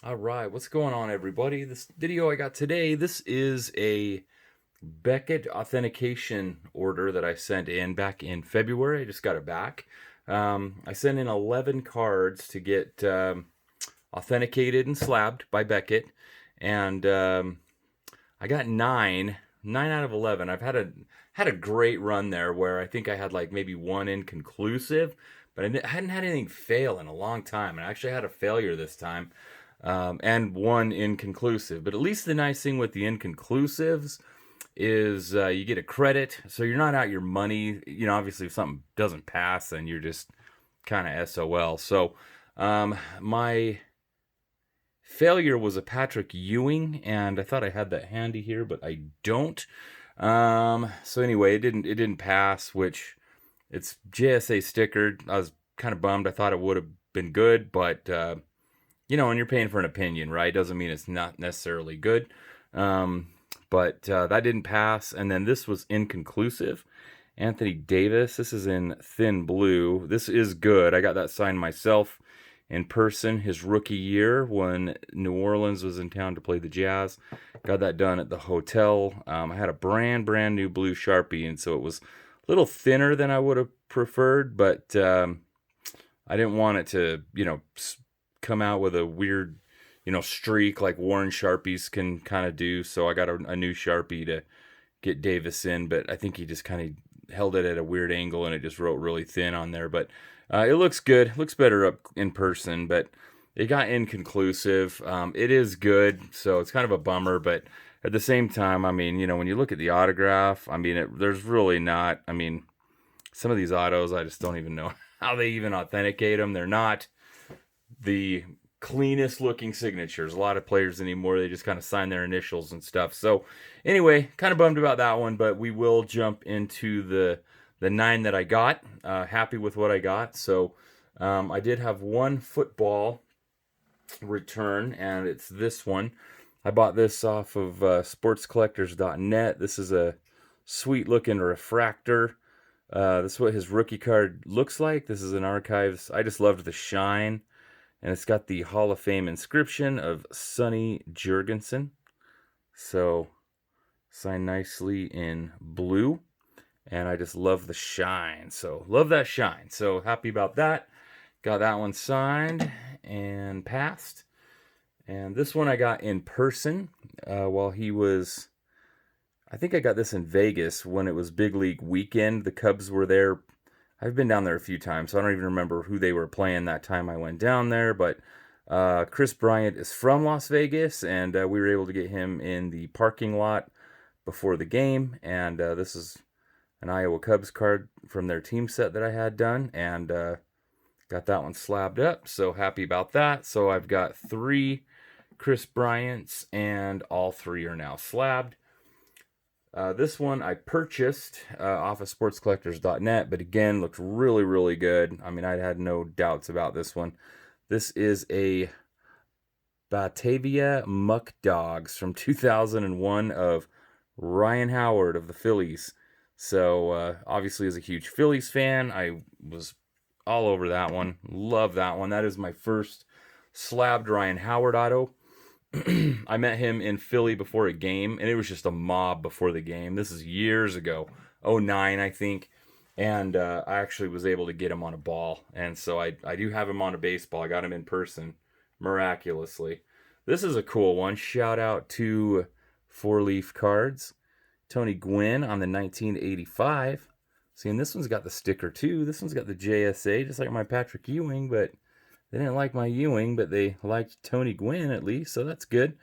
All right, what's going on, everybody? This video I got today, this is a Beckett authentication order that I sent in back in February. I just got it back. I sent in 11 cards to get authenticated and slabbed by Beckett, and I got nine out of 11. I've had a great run there where I think I had like maybe one inconclusive, but I hadn't had anything fail in a long time. And I actually had a failure this time, and one inconclusive. But at least the nice thing with the inconclusives is you get a credit, so you're not out your money. You know, obviously if something doesn't pass, then you're just kind of SOL. So my failure was a Patrick Ewing, and I thought I had that handy here, but I don't. So anyway, it didn't pass, which it's JSA stickered. I was kind of bummed. I thought it would have been good, but you know, when you're paying for an opinion, right? Doesn't mean it's not necessarily good. But that didn't pass, and then this was inconclusive. Anthony Davis. This is in thin blue. This is good. I got that signed myself in person his rookie year when New Orleans was in town to play the Jazz. Got that done at the hotel. I had a brand new blue Sharpie, and so it was a little thinner than I would have preferred, but I didn't want it to, come out with a weird, streak like worn Sharpies can kind of do. So I got a new Sharpie to get Davis in, but I think he just kind of held it at a weird angle and it just wrote really thin on there. But it looks good. It looks better up in person, but it got inconclusive. It is good, so it's kind of a bummer, but at the same time, I mean, when you look at the autograph, I mean, there's really not, I mean, some of these autos, I just don't even know how they even authenticate them. They're not the cleanest looking signatures. A lot of players anymore, they just kind of sign their initials and stuff. So anyway, kind of bummed about that one, but we will jump into the 9 that I got. Happy with what I got. So I did have one football return, and it's this one. I bought this off of sportscollectors.net. This is a sweet looking refractor. This is what his rookie card looks like. This is an archives. I just loved the shine, and it's got the Hall of Fame inscription of Sonny Jurgensen. So signed nicely in blue. And I just love the shine. So love that shine. So happy about that. Got that one signed and passed. And this one I got in person while he was, I think I got this in Vegas when it was Big League weekend. The Cubs were there. I've been down there a few times, so I don't even remember who they were playing that time I went down there. But Chris Bryant is from Las Vegas, and we were able to get him in the parking lot before the game. And this is an Iowa Cubs card from their team set that I had done, and got that one slabbed up. So happy about that. So I've got 3 Chris Bryants, and all 3 are now slabbed. This one I purchased off of sportscollectors.net, but again, looked really, really good. I mean, I had no doubts about this one. This is a Batavia Muck Dogs from 2001 of Ryan Howard of the Phillies. So obviously, as a huge Phillies fan, I was all over that one. Love that one. That is my first slabbed Ryan Howard auto. I met him in Philly before a game, and it was just a mob before the game. This is years ago, '09, I think. And I actually was able to get him on a ball. And so I do have him on a baseball. I got him in person, miraculously. This is a cool one. Shout out to 4-Leaf Cards. Tony Gwynn on the 1985. See, and this one's got the sticker too. This one's got the JSA, just like my Patrick Ewing, but they didn't like my Ewing, but they liked Tony Gwynn at least, so that's good.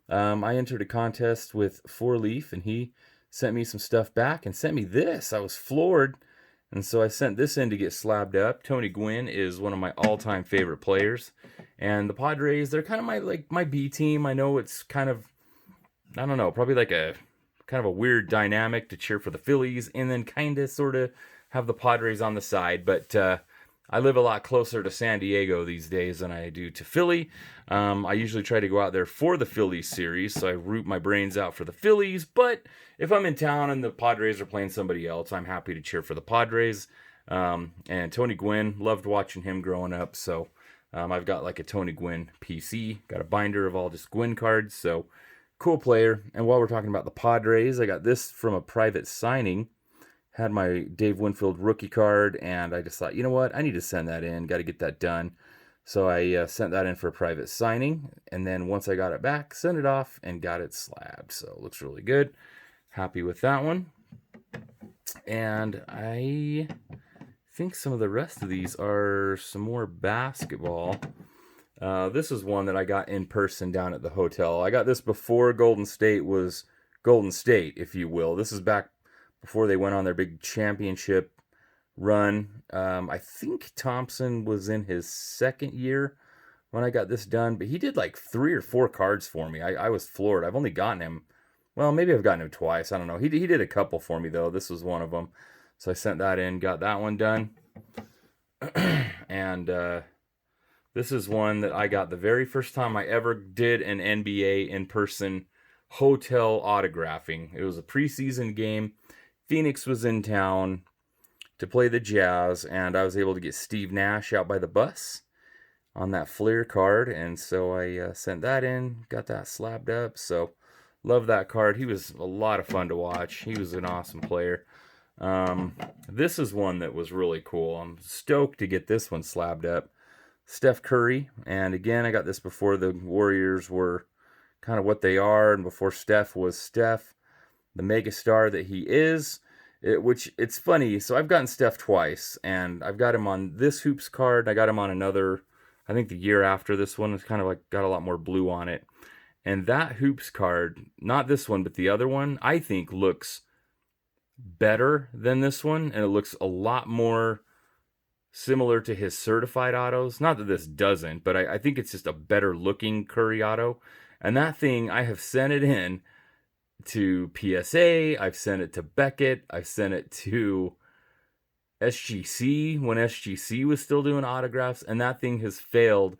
I entered a contest with 4-Leaf, and he sent me some stuff back and sent me this. I was floored, and so I sent this in to get slabbed up. Tony Gwynn is one of my all-time favorite players, and the Padres, they're kind of my B team. I know it's kind of, I don't know, probably like a kind of a weird dynamic to cheer for the Phillies and then kind of sort of have the Padres on the side. But I live a lot closer to San Diego these days than I do to Philly. I usually try to go out there for the Phillies series, so I root my brains out for the Phillies. But if I'm in town and the Padres are playing somebody else, I'm happy to cheer for the Padres. And Tony Gwynn, loved watching him growing up, so I've got like a Tony Gwynn PC, got a binder of all just Gwynn cards, so cool player. And while we're talking about the Padres, I got this from a private signing. Had my Dave Winfield rookie card, and I just thought, you know what, I need to send that in, got to get that done. So I sent that in for a private signing, and then once I got it back, sent it off and got it slabbed. So it looks really good. Happy with that one. And I think some of the rest of these are some more basketball. This is one that I got in person down at the hotel. I got this before Golden State was Golden State, if you will. This is back before they went on their big championship run. I think Thompson was in his second year when I got this done, but he did like 3 or 4 cards for me. I was floored. I've only gotten him, well, maybe I've gotten him twice. I don't know. He did a couple for me, though. This was one of them. So I sent that in, got that one done. And this is one that I got the very first time I ever did an NBA in-person hotel autographing. It was a preseason game. Phoenix was in town to play the Jazz, and I was able to get Steve Nash out by the bus on that Fleer card, and so I sent that in, got that slabbed up. So love that card. He was a lot of fun to watch. He was an awesome player. This is one that was really cool. I'm stoked to get this one slabbed up. Steph Curry, and again, I got this before the Warriors were kind of what they are, and before Steph was Steph, the megastar that he is. Which it's funny. So I've gotten Steph twice, and I've got him on this Hoops card. I got him on another, I think the year after this one. It's kind of like got a lot more blue on it. And that Hoops card, not this one, but the other one, I think looks better than this one, and it looks a lot more similar to his certified autos. Not that this doesn't, but I think it's just a better looking Curry auto. And that thing, I have sent it in to PSA, I've sent it to Beckett, I've sent it to SGC when SGC was still doing autographs, and that thing has failed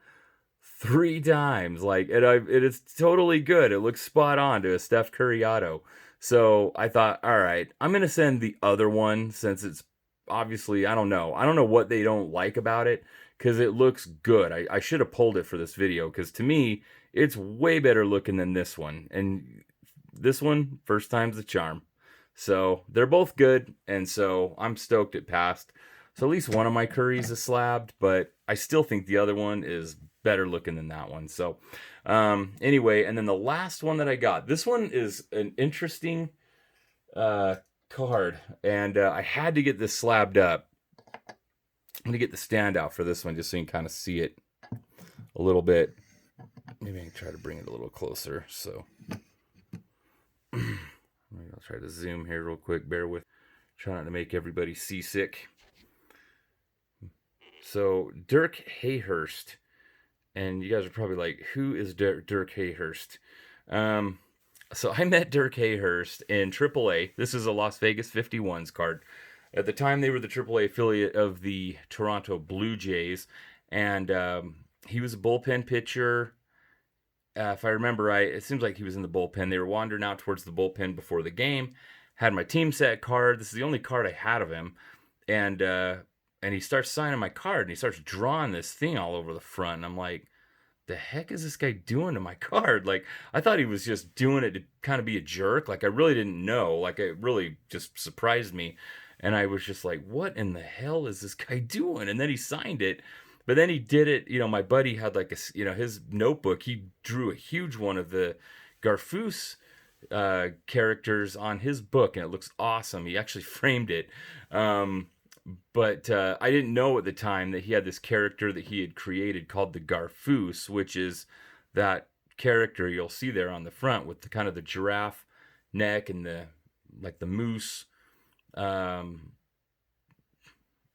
3 times. Like it is totally good. It looks spot on to a Steph Curry auto. So I thought, all right, I'm gonna send the other one since it's obviously I don't know what they don't like about it because it looks good. I should have pulled it for this video because to me it's way better looking than this one, and this one, first time's the charm. So they're both good, and so I'm stoked it passed. So at least one of my Currys is slabbed, but I still think the other one is better looking than that one. So anyway, and then the last one that I got, this one is an interesting card, and I had to get this slabbed up. I'm going to get the stand out for this one just so you can kind of see it a little bit. Maybe I can try to bring it a little closer. So I'll try to zoom here real quick. Bear with. Try not to make everybody seasick. So Dirk Hayhurst, and you guys are probably like, "Who is Dirk Hayhurst?" So I met Dirk Hayhurst in AAA. This is a Las Vegas 51s card. At the time, they were the AAA affiliate of the Toronto Blue Jays, and he was a bullpen pitcher. If I remember right, it seems like he was in the bullpen. They were wandering out towards the bullpen before the game. Had my team set card. This is the only card I had of him. And he starts signing my card, and he starts drawing this thing all over the front. And I'm like, the heck is this guy doing to my card? Like, I thought he was just doing it to kind of be a jerk. Like, I really didn't know. Like, it really just surprised me. And I was just like, what in the hell is this guy doing? And then he signed it. But then he did it, my buddy had like his notebook, he drew a huge one of the Garfous characters on his book, and it looks awesome. He actually framed it. But I didn't know at the time that he had this character that he had created called the Garfous, which is that character you'll see there on the front with the kind of the giraffe neck and the moose.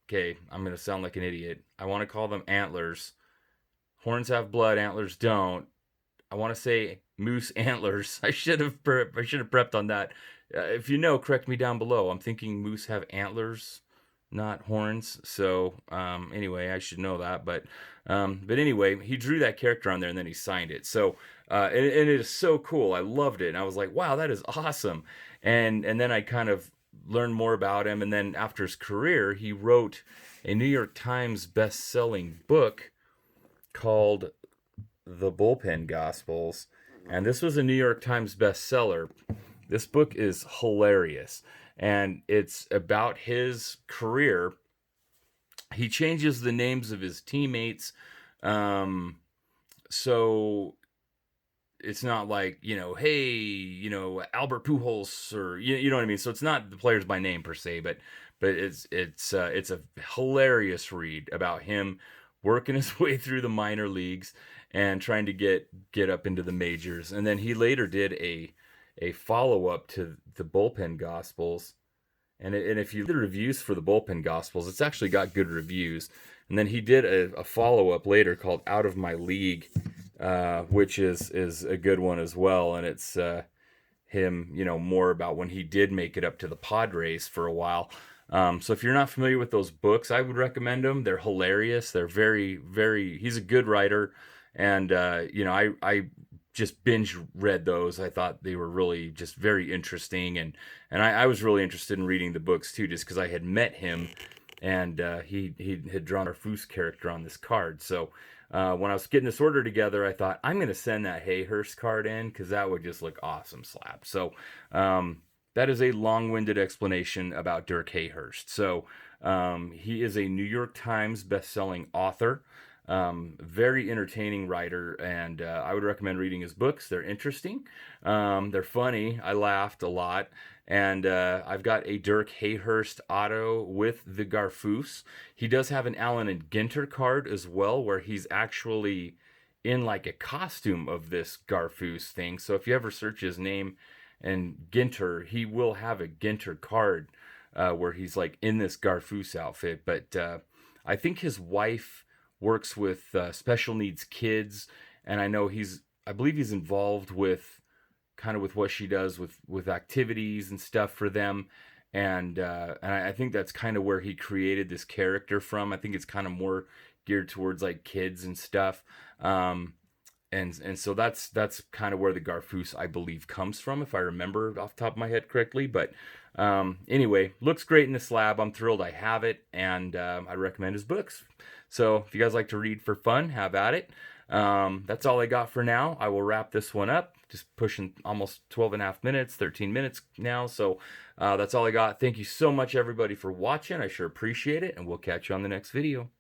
Okay, I'm going to sound like an idiot. I want to call them antlers. Horns have blood, antlers don't. I want to say moose antlers. I should have prepped on that. If you know, correct me down below. I'm thinking moose have antlers, not horns. So anyway, I should know that. But anyway, he drew that character on there and then he signed it. So and it is so cool. I loved it. And I was like, wow, that is awesome. And then I kind of learned more about him, and then after his career he wrote a New York Times best-selling book called The Bullpen Gospels, and this was a New York Times bestseller. This book is hilarious, and it's about his career. He changes the names of his teammates, um, so it's not like, hey, Albert Pujols, or you know what I mean. So it's not the players by name per se, but it's a hilarious read about him working his way through the minor leagues and trying to get up into the majors. And then he later did a follow up to the Bullpen Gospels, and if you read the reviews for the Bullpen Gospels, it's actually got good reviews. And then he did a follow up later called Out of My League, which is a good one as well. And it's him, more about when he did make it up to the Padres for a while. So if you're not familiar with those books, I would recommend them. They're hilarious. They're very, very. He's a good writer, and I just binge read those. I thought they were really just very interesting, and I was really interested in reading the books too, just because I had met him, and he had drawn our Foose character on this card. So when I was getting this order together, I thought I'm going to send that Hayhurst card in because that would just look awesome, Slab. So that is a long-winded explanation about Dirk Hayhurst. So he is a New York Times best-selling author. Very entertaining writer, and I would recommend reading his books. They're interesting. They're funny. I laughed a lot. And I've got a Dirk Hayhurst auto with the Garfoose. He does have an Allen and Ginter card as well, where he's actually in like a costume of this Garfoose thing. So if you ever search his name and Ginter, he will have a Ginter card where he's like in this Garfoose outfit. But I think his wife works with special needs kids, and I believe he's involved with kind of with what she does with activities and stuff for them, and I think that's kind of where he created this character from. I think it's kind of more geared towards like kids and stuff, and so that's kind of where the Garfoose, I believe, comes from, if I remember off the top of my head correctly. But anyway, looks great in the slab. I'm thrilled I have it, and I recommend his books. So if you guys like to read for fun, have at it. That's all I got for now. I will wrap this one up. Just pushing almost 12 and a half minutes, 13 minutes now. So that's all I got. Thank you so much, everybody, for watching. I sure appreciate it, and we'll catch you on the next video.